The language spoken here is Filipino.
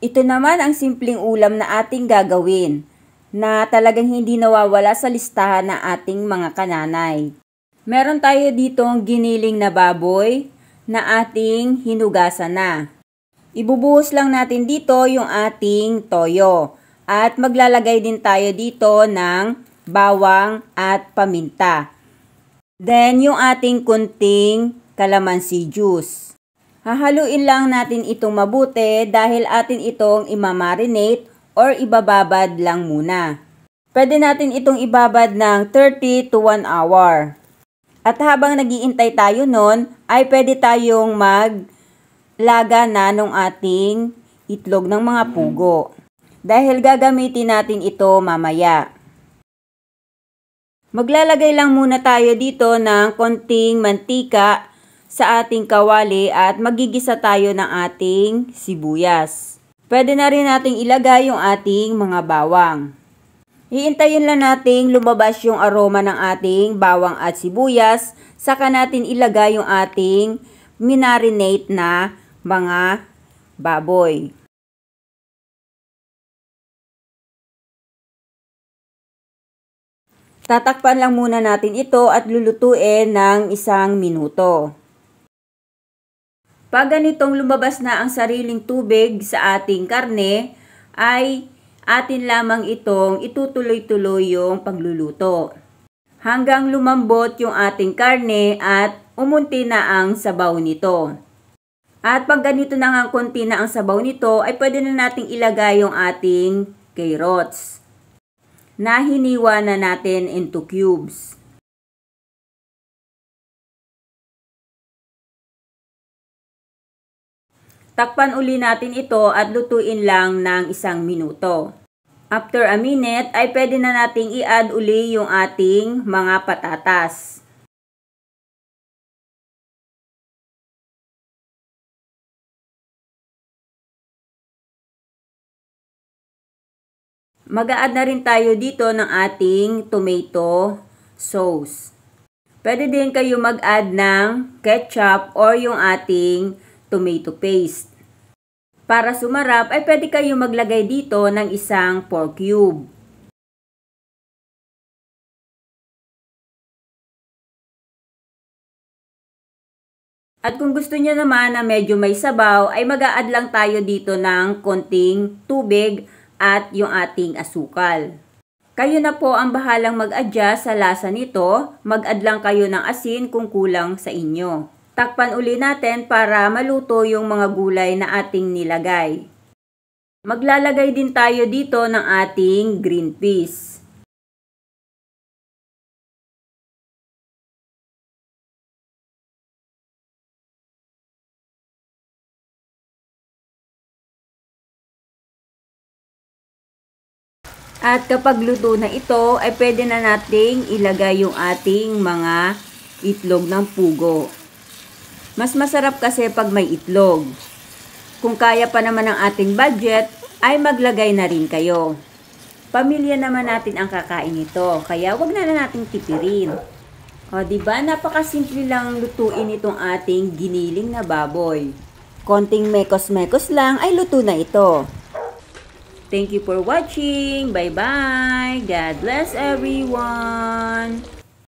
Ito naman ang simpleng ulam na ating gagawin na talagang hindi nawawala sa listahan ng ating mga kananay. Meron tayo ditong giniling na baboy na ating hinugasan na. Ibubuhos lang natin dito yung ating toyo at maglalagay din tayo dito ng bawang at paminta. Then yung ating kunting kalamansi juice. Hahaluin lang natin itong mabuti dahil atin itong imamarinate or ibababad lang muna. Pwede natin itong ibabad ng 30 to 1 hour. At habang nagiintay tayo nun, ay pwede tayong maglaga na ng ating itlog ng mga pugo. Dahil gagamitin natin ito mamaya. Maglalagay lang muna tayo dito ng konting mantika sa ating kawali at magigisa tayo ng ating sibuyas. Pwede na rin nating ilagay yung ating mga bawang. Hiintayin lang nating lumabas yung aroma ng ating bawang at sibuyas, saka natin ilagay yung ating minarinate na mga baboy. Tatakpan lang muna natin ito at lulutuin ng 1 minuto. Pag ganitong lumabas na ang sariling tubig sa ating karne, ay atin lamang itong itutuloy-tuloy yung pagluluto. Hanggang lumambot yung ating karne at umunti na ang sabaw nito. At pag ganito na nga konti na ang sabaw nito, ay pwede na nating ilagay yung ating carrots na hiniwa na natin into cubes. Takpan uli natin ito at lutuin lang ng 1 minuto. After a minute ay pwede na nating i-add uli yung ating mga patatas. Mag-a-add na rin tayo dito ng ating tomato sauce. Pwede din kayo mag-add ng ketchup or yung ating tomato paste. Para sumarap ay pwede kayo maglagay dito ng 1 pork cube. At kung gusto niyo naman na medyo may sabaw ay mag-a-add lang tayo dito ng konting tubig at yung ating asukal. Kayo na po ang bahalang mag-adjust sa lasa nito. Mag-add lang kayo ng asin kung kulang sa inyo. Takpan uli natin para maluto yung mga gulay na ating nilagay. Maglalagay din tayo dito ng ating green peas. At kapag luto na ito, ay pwede na nating ilagay yung ating mga itlog ng pugo. Mas masarap kasi pag may itlog. Kung kaya pa naman ang ating budget, ay maglagay na rin kayo. Pamilya naman natin ang kakain nito, kaya wag na nating tipirin. O diba, napakasimple lang lutuin itong ating giniling na baboy. Konting mekos-mekos lang ay luto na ito. Thank you for watching. Bye-bye. God bless everyone.